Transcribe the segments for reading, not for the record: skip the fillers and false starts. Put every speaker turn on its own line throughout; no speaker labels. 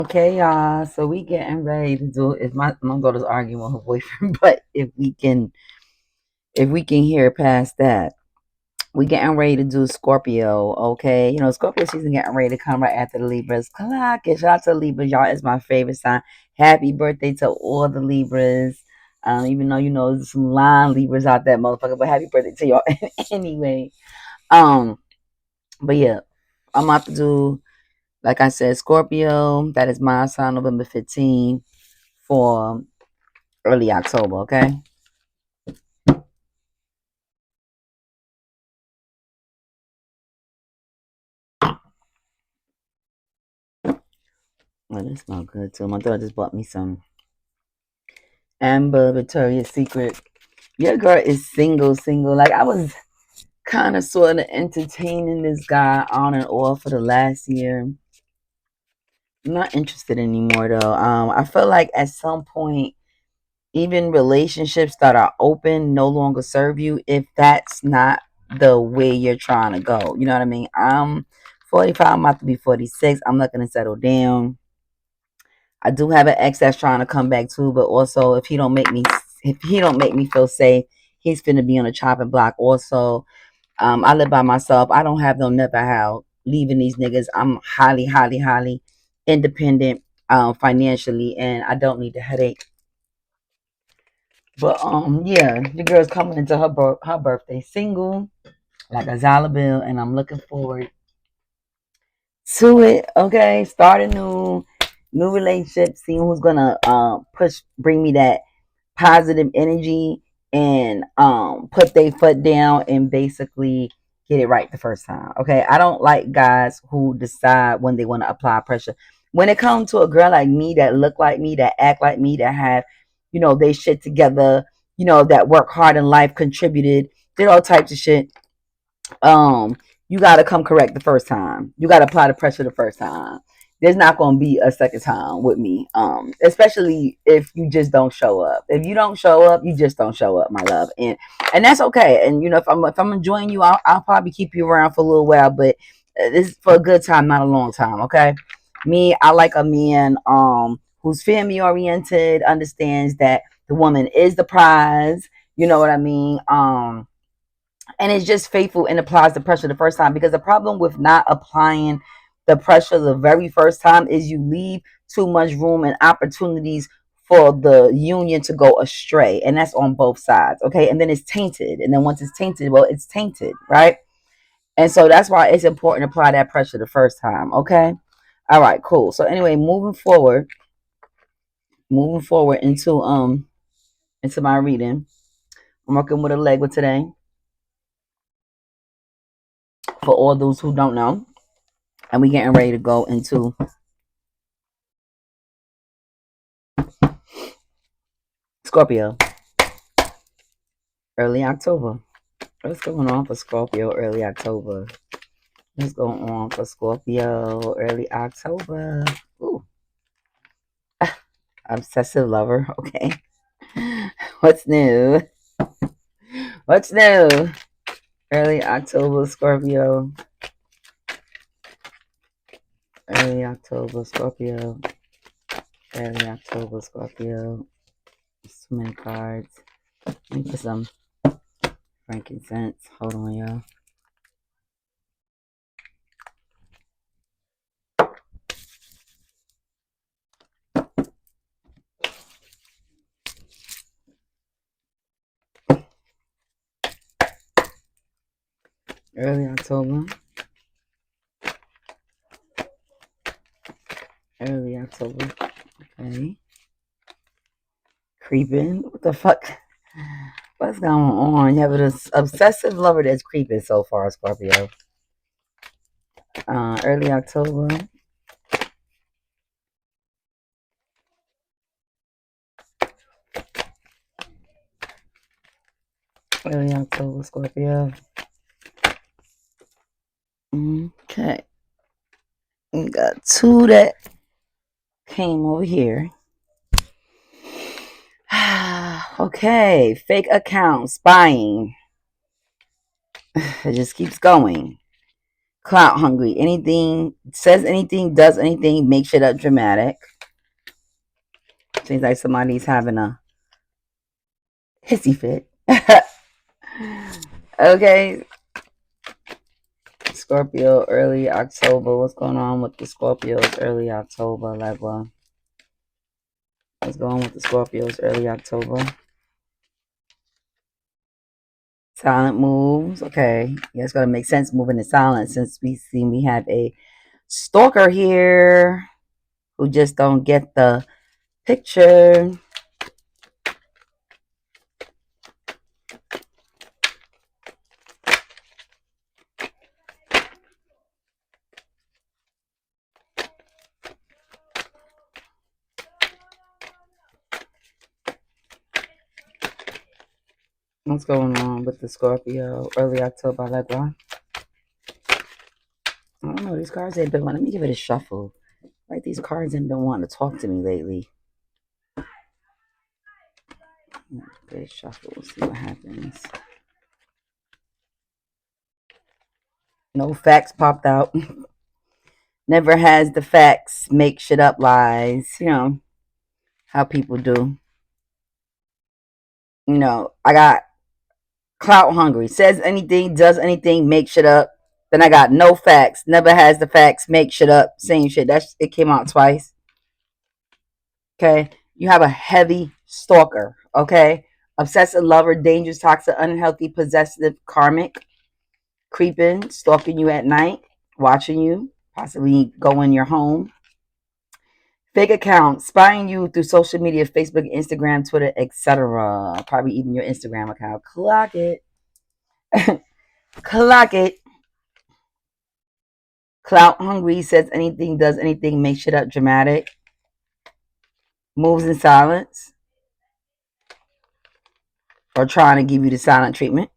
Okay, y'all. So we getting ready to do. If my daughter's arguing with her boyfriend, but if we can hear past that, we getting ready to do Scorpio. Okay, Scorpio season getting ready to come right after the Libras. Clock it. Shout out to Libras, y'all. It's my favorite sign. Happy birthday to all the Libras. Even though there's some lying Libras out there, motherfucker, but happy birthday to y'all anyway. Um, but yeah, I'm about to do. Like I said, Scorpio, that is my sign, November 15th for early October, okay? Well, that smells good too. My daughter just bought me some Amber Victoria's Secret. Your girl is single. Like, I was kind of sort of entertaining this guy on and off for the last year. I'm not interested anymore, though. I feel like at some point, even relationships that are open no longer serve you if that's not the way you're trying to go. You know what I mean? I'm 45, I'm about to be 46. I'm looking to settle down. I do have an ex that's trying to come back too, but also if he don't make me feel safe, he's finna be on a chopping block. Also, I live by myself. I don't have no never how leaving these niggas. I'm highly, highly, highly independent financially, and I don't need the headache. But yeah, the girl's coming into her birthday single, like a Zala Bill, and I'm looking forward to it. Okay, start a new relationship, seeing who's gonna bring me that positive energy and put their foot down and basically get it right the first time. Okay, I don't like guys who decide when they want to apply pressure. When it comes to a girl like me that look like me, that act like me, that have they shit together, that work hard in life, contributed, did all types of shit. You got to come correct the first time. You got to apply the pressure the first time. There's not going to be a second time with me. Especially if you just don't show up. If you don't show up, you just don't show up, my love, and that's okay. And if I'm enjoying you, I'll probably keep you around for a little while, but this is for a good time, not a long time. Okay. Me, I like a man who's family oriented, understands that the woman is the prize. You know what I mean? And it's just faithful and applies the pressure the first time, because the problem with not applying the pressure the very first time is you leave too much room and opportunities for the union to go astray, and that's on both sides. Okay, and then it's tainted, and then once it's tainted, well, it's tainted, right? And so that's why it's important to apply that pressure the first time. Okay, all right, cool. So anyway, moving forward into my reading. I'm working with a Lego today. For all those who don't know, and we getting ready to go into Scorpio, early October. What's going on for Scorpio, early October? What's going on for Scorpio, early October? Ooh, obsessive lover. Okay. What's new? What's new? Early October, Scorpio. Early October, Scorpio. Early October, Scorpio. There's too many cards. Let me put some frankincense. Hold on, y'all. Early October. Early October. Okay. Creeping. What the fuck? What's going on? You have an obsessive lover that's creeping so far, Scorpio. Early October. Early October, Scorpio. Okay. We got two that came over here. Okay. Fake account, spying. It just keeps going. Clout hungry. Anything, says anything, does anything, makes shit up dramatic. Seems like somebody's having a hissy fit. Okay. Scorpio, early October. What's going on with the Scorpios early October? Like, well, what's going on with the Scorpios early October? Silent moves. Okay. Yeah, it's going to make sense moving in silence since we have a stalker here who just don't get the picture. What's going on with the Scorpio early October? Like, what? I don't know. These cards ain't been. Let me give it a shuffle. Like, these cards ain't been wanting to talk to me lately. Okay, shuffle. We'll see what happens. No facts popped out. Never has the facts. Make shit up lies. You know how people do. You know, I got clout hungry. Says anything, does anything, make shit up. Then I got no facts. Never has the facts. Make shit up. Same shit. It came out twice. Okay. You have a heavy stalker. Okay. Obsessive lover, dangerous, toxic, unhealthy, possessive, karmic, creeping, stalking you at night, watching you, possibly go in your home. Fake account, spying you through social media, Facebook, Instagram, Twitter, etc. Probably even your Instagram account. Clock it. Clock it. Clout hungry, says anything, does anything, makes shit up dramatic. Moves in silence. Or trying to give you the silent treatment.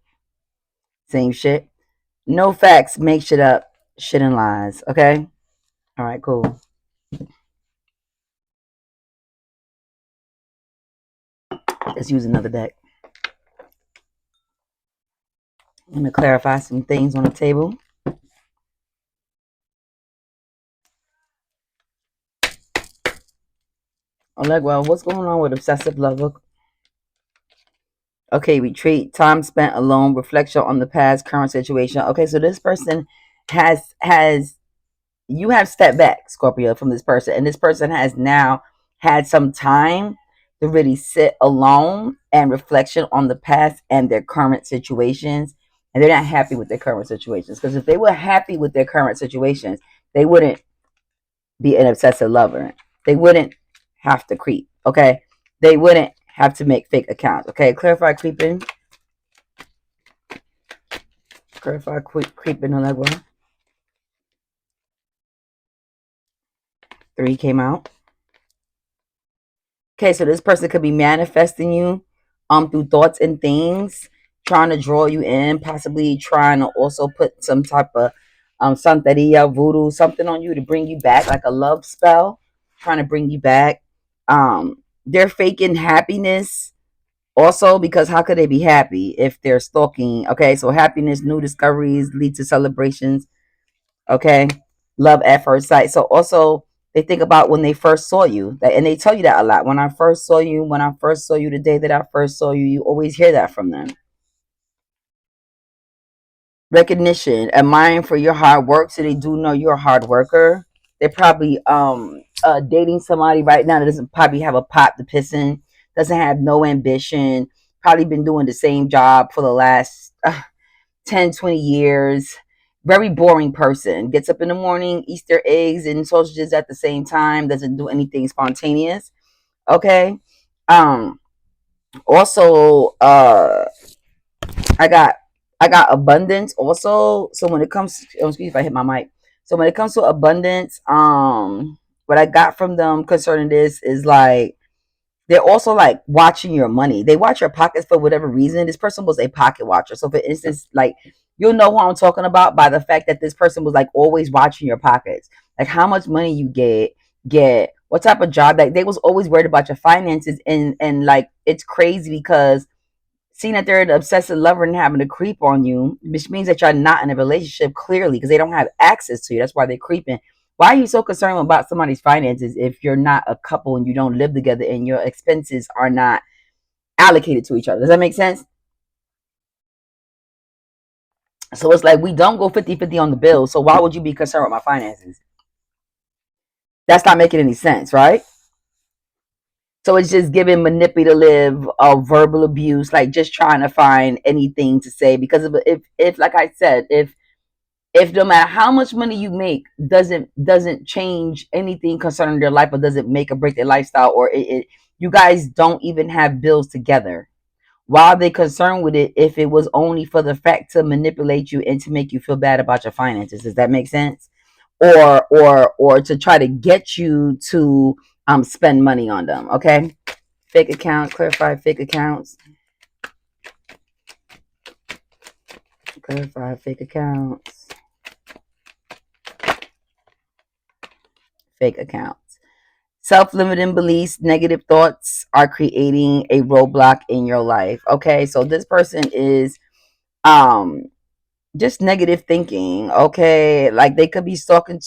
Same shit. No facts, make shit up, shit and lies. Okay? Alright, cool. Let's use another deck. I'm going to clarify some things on the table. Well, what's going on with obsessive lover? Okay, retreat, time spent alone, reflection on the past, current situation. Okay, so this person has you have stepped back, Scorpio, from this person, and this person has now had some time to really sit alone and reflection on the past and their current situations, and they're not happy with their current situations. Because if they were happy with their current situations, they wouldn't be an obsessive lover. They wouldn't have to creep. Okay, they wouldn't have to make fake accounts. Okay, clarify creeping. Clarify creeping on that one. 3 came out. Okay, so this person could be manifesting you through thoughts and things, trying to draw you in, possibly trying to also put some type of santeria, voodoo, something on you to bring you back, like a love spell, trying to bring you back. They're faking happiness also, because how could they be happy if they're stalking? Okay, so happiness, new discoveries lead to celebrations. Okay, love at first sight. So also they think about when they first saw you, and they tell you that a lot. When I first saw you, the day that I first saw you, you always hear that from them. Recognition, admiring for your hard work, so they do know you're a hard worker. They're probably dating somebody right now that doesn't probably have a pot to piss in, doesn't have no ambition, probably been doing the same job for the last 10, 20 years. Very boring person. Gets up in the morning, eats their eggs and sausages at the same time, doesn't do anything spontaneous. Okay. Also, I got abundance also. So when it comes to, excuse me if I hit my mic. So when it comes to abundance, what I got from them concerning this is like they're also like watching your money. They watch your pockets for whatever reason. This person was a pocket watcher. So for instance, like you'll know who I'm talking about by the fact that this person was like always watching your pockets. Like how much money you get, what type of job. Like they was always worried about your finances, and like it's crazy because seeing that they're an obsessive lover and having to creep on you, which means that you're not in a relationship clearly because they don't have access to you. That's why they're creeping. Why are you so concerned about somebody's finances if you're not a couple and you don't live together and your expenses are not allocated to each other? Does that make sense? So it's like we don't go 50-50 on the bill. So why would you be concerned with my finances? That's not making any sense, right? So it's just giving manipulative verbal abuse, like just trying to find anything to say. Because if like I said, if no matter how much money you make doesn't change anything concerning their life or doesn't make or break their lifestyle, or you guys don't even have bills together, why are they concerned with it if it was only for the fact to manipulate you and to make you feel bad about your finances? Does that make sense? Or to try to get you to spend money on them. Okay, fake accounts, clarify fake accounts, clarify fake accounts, fake accounts. Self-limiting beliefs, negative thoughts are creating a roadblock in your life. Okay, so this person is just negative thinking. Okay, like they could be stalking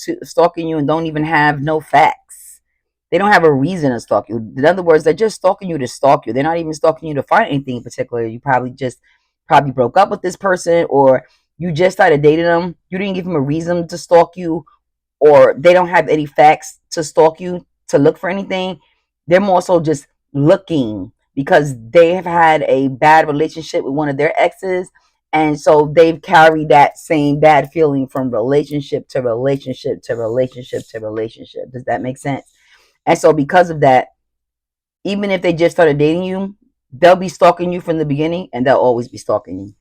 you and don't even have no facts. They don't have a reason to stalk you. In other words, they're just stalking you to stalk you. They're not even stalking you to find anything in particular. You probably broke up with this person, or you just started dating them. You didn't give them a reason to stalk you, or they don't have any facts to stalk you to look for anything. They're more so just looking because they have had a bad relationship with one of their exes, and so they've carried that same bad feeling from relationship to relationship to relationship to relationship. Does that make sense? And so because of that, even if they just started dating you, they'll be stalking you from the beginning, and they'll always be stalking you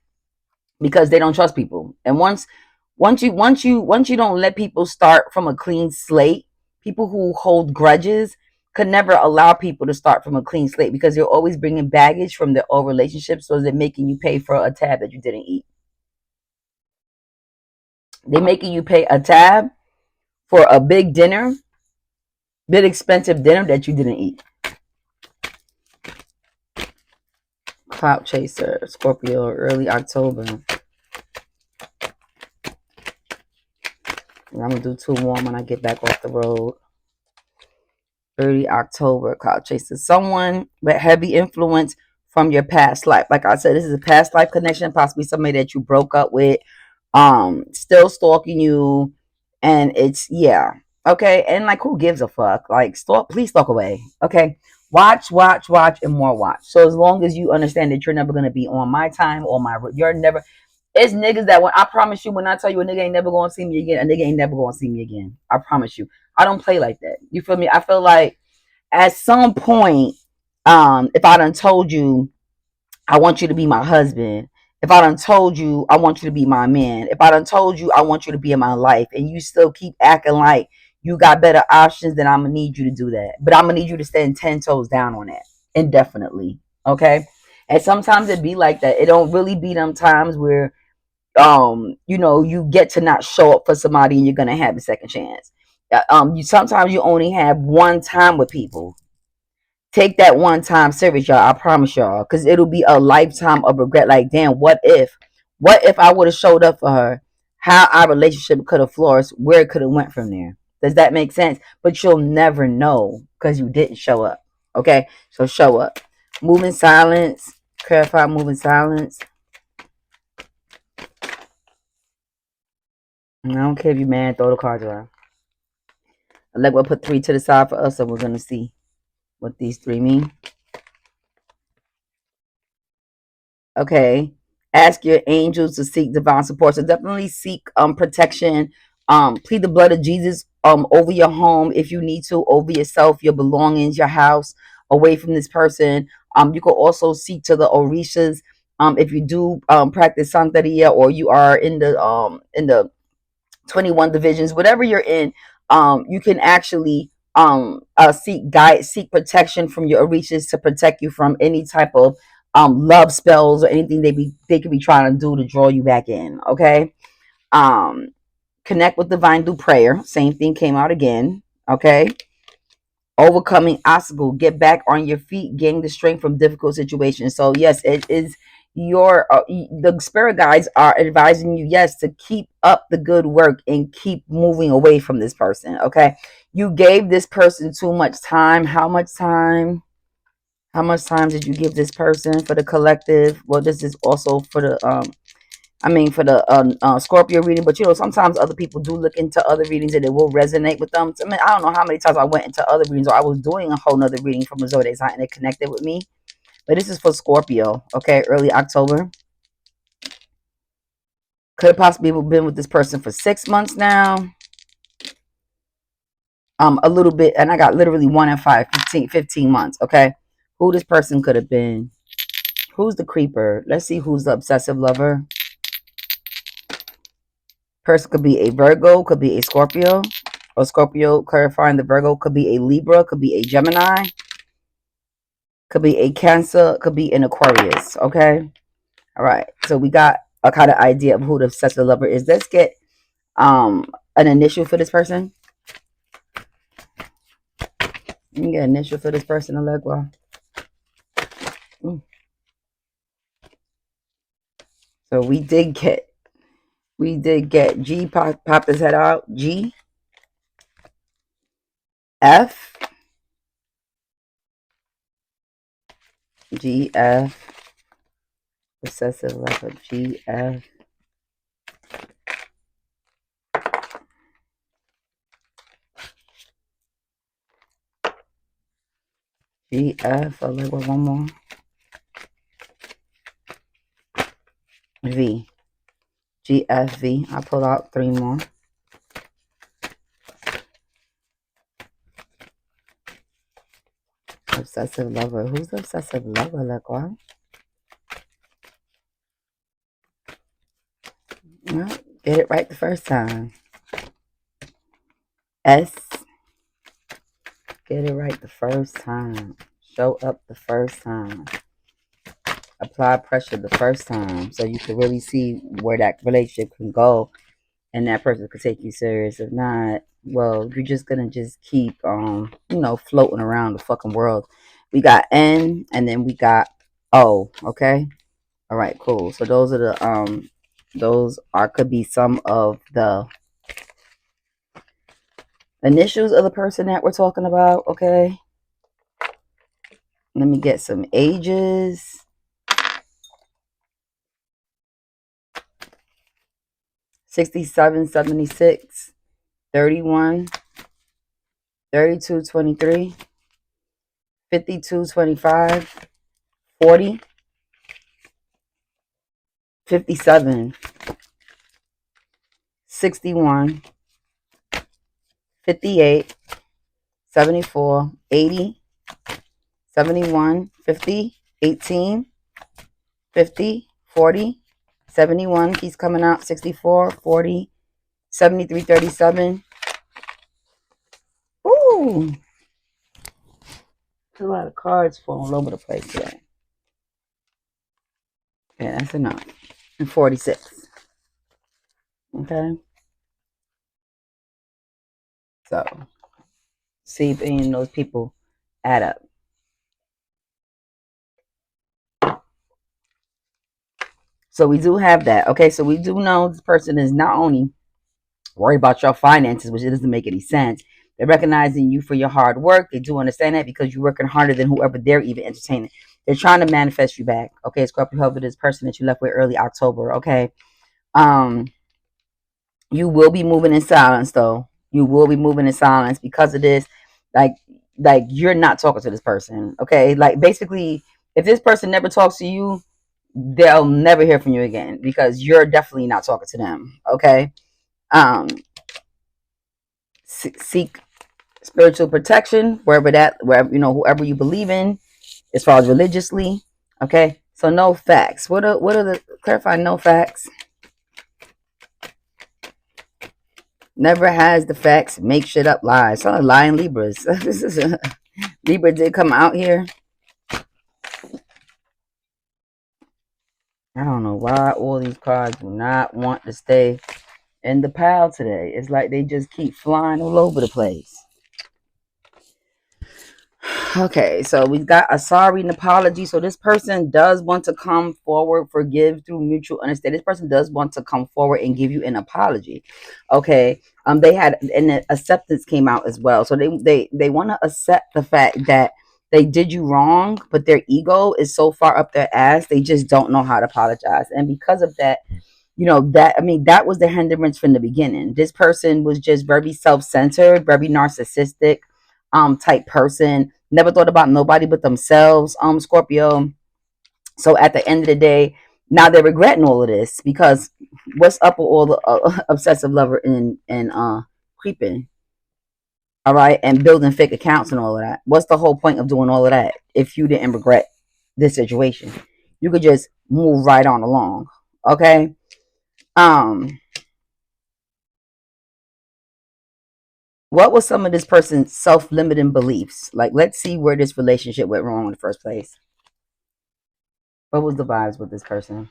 because they don't trust people. And once you don't let people start from a clean slate, people who hold grudges could never allow people to start from a clean slate because they're always bringing baggage from their old relationships. So they're making you pay for a tab that you didn't eat. They're making you pay a tab for a big dinner, big expensive dinner that you didn't eat. Cloud chaser, Scorpio, early October. And I'm gonna do 2 more when I get back off the road. Early October, cloud chaser. Someone with heavy influence from your past life. Like I said, this is a past life connection, possibly somebody that you broke up with, still stalking you, and it's yeah. Okay, and like who gives a fuck? Like please stalk away. Okay. Watch, and more watch. So as long as you understand that you're never gonna be on my time or you're never. It's niggas that when I promise you, when I tell you a nigga ain't never gonna see me again, a nigga ain't never gonna see me again. I promise you. I don't play like that. You feel me? I feel like at some point, if I done told you I want you to be my husband, if I done told you I want you to be my man, if I done told you I want you to be in my life, and you still keep acting like you got better options, then I'm gonna need you to do that. But I'm gonna need you to stand 10 toes down on that indefinitely. Okay? And sometimes it be like that. It don't really be them times where you get to not show up for somebody and you're gonna have a second chance. Sometimes you only have one time with people. Take that one time serious, y'all. I promise y'all, because it'll be a lifetime of regret. Like, damn, what if I would have showed up for her? How our relationship could have flourished, where it could have went from there. Does that make sense? But you'll never know because you didn't show up. Okay, so show up. Moving silence. Clarify moving silence. I don't care if you mad, throw the cards around. Like we'll put 3 to the side for us, so we're gonna see what these 3 mean. Okay. Ask your angels to seek divine support. So definitely seek protection. Plead the blood of Jesus over your home if you need to, over yourself, your belongings, your house, away from this person. You could also seek to the Orishas. If you do practice Santeria, or you are in the 21 divisions, whatever you're in, you can actually seek protection from your Orishas to protect you from any type of love spells or anything they could be trying to do to draw you back in. Okay. Connect with divine through prayer. Same thing came out again. Okay. Overcoming obstacle. Get back on your feet. Gain the strength from difficult situations. So yes, it is. the spirit guides are advising you, yes, to keep up the good work and keep moving away from this person. Okay, you gave this person too much time. How much time? How much time did you give this person for the collective? Well, this is also for the for the Scorpio reading, but sometimes other people do look into other readings and it will resonate with them. I mean, I don't know how many times I went into other readings or I was doing a whole nother reading from a zodiac sign and it connected with me. But this is for Scorpio, okay, early October. Could have possibly been with this person for 6 months now. A little bit, and I got literally 1 and 5, 15 months, okay? Who this person could have been. Who's the creeper? Let's see who's the obsessive lover. Person could be a Virgo, could be a Scorpio. Or Scorpio, clarifying the Virgo, could be a Libra, could be a Gemini. Could be a Cancer, could be an Aquarius, okay? All right, so we got a kind of idea of who the obsessive lover is. Let's get an initial for this person. You can get an initial for this person, Allegra. So we did get G, pop his head out. G, F, G, F, obsessive lover, G, F. G, F, Allegra, one more. V, G, F, V. I pulled out 3 more. Obsessive lover. Who's the obsessive lover, Allegra? Well, get it right the first time. S, get it right the first time. Show up the first time. Apply pressure the first time so you can really see where that relationship can go and that person could take you serious. If not, well, you're just gonna just keep floating around the fucking world. We got N and then we got O, okay? All right, cool. So those are the could be some of the initials of the person that we're talking about, okay? Let me get some ages. 67, 76, 31, 32, 23, 52, 25, 40, 57, 61, 58, 74, 80, 71, 50, 18, 50, 40, 71, keeps coming out, 64, 40, 73, 37. Ooh. There's a lot of cards falling all over the place today. Yeah, that's enough. And 46. Okay. So, see if any of those people add up. So we do have that. Okay, so we do know this person is not only worried about your finances, which it doesn't make any sense. They're recognizing you for your hard work. They do understand that because you're working harder than whoever they're even entertaining. They're trying to manifest you back. Okay, Scorpio, whoever this person that you left with early October. Okay, you will be moving in silence, though. You will be moving in silence because of this. Like you're not talking to this person. Okay, like basically, if this person never talks to you, they'll never hear from you again because you're definitely not talking to them. Okay, seek spiritual protection whoever you believe in, as far as religiously. Okay, so no facts. What are the clarify? No facts. Never has the facts. Make shit up. Lies. So lying Libras. Libra did come out here. I don't know why all these cards do not want to stay in the pile today. It's like they just keep flying all over the place. Okay, so we've got a sorry and apology. So this person does want to come forward, forgive through mutual understanding. This person does want to come forward and give you an apology. Okay. They had an acceptance came out as well. So they want to accept the fact that they did you wrong, but their ego is so far up their ass, they just don't know how to apologize. And because of that, that was the hindrance from the beginning. This person was just very self-centered, very narcissistic type person, never thought about nobody but themselves, Scorpio. So at the end of the day, now they're regretting all of this, because what's up with all the obsessive lover and creeping, all right, and building fake accounts and all of that? What's the whole point of doing all of that if you didn't regret this situation? You could just move right on along. Okay. What was some of this person's self-limiting beliefs? Like, let's see where this relationship went wrong in the first place. What was the vibes with this person?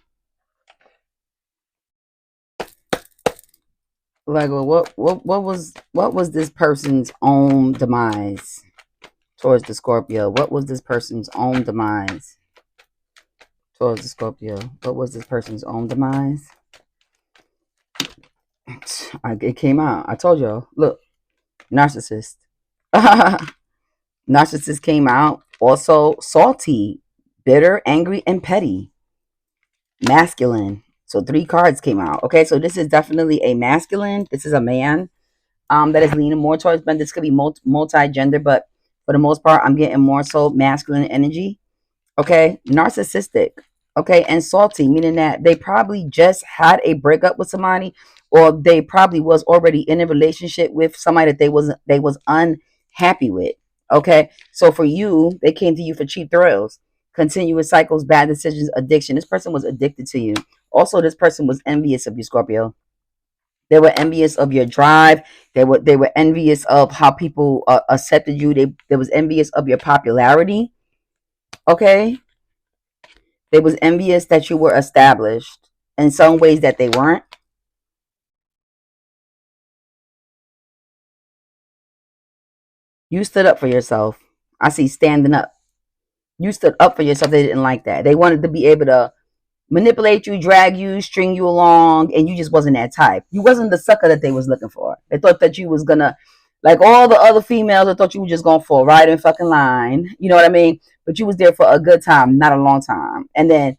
Like, well, what was this person's own demise towards the Scorpio? What was this person's own demise towards the Scorpio? What was this person's own demise? It came out. I told y'all. Look, narcissist. Narcissist came out. Also, salty, bitter, angry, and petty. Masculine. So 3 cards came out. Okay, so this is definitely a masculine. This is a man that is leaning more towards men. This could be multi-gender, but for the most part, I'm getting more so masculine energy. Okay, narcissistic. Okay, and salty, meaning that they probably just had a breakup with somebody, or they probably was already in a relationship with somebody that they was unhappy with. Okay, so for you, they came to you for cheap thrills, continuous cycles, bad decisions, addiction. This person was addicted to you. Also, this person was envious of you, Scorpio. They were envious of your drive. They were envious of how people accepted you. They was envious of your popularity. Okay, they was envious that you were established in some ways that they weren't. You stood up for yourself. I see standing up. You stood up for yourself. They didn't like that. They wanted to be able to manipulate you, drag you, string you along, and you just wasn't that type. You wasn't the sucker that they was looking for. They thought that you was gonna, like all the other females, they thought you were just gonna fall right in fucking line. You know what I mean? But you was there for a good time, not a long time. And then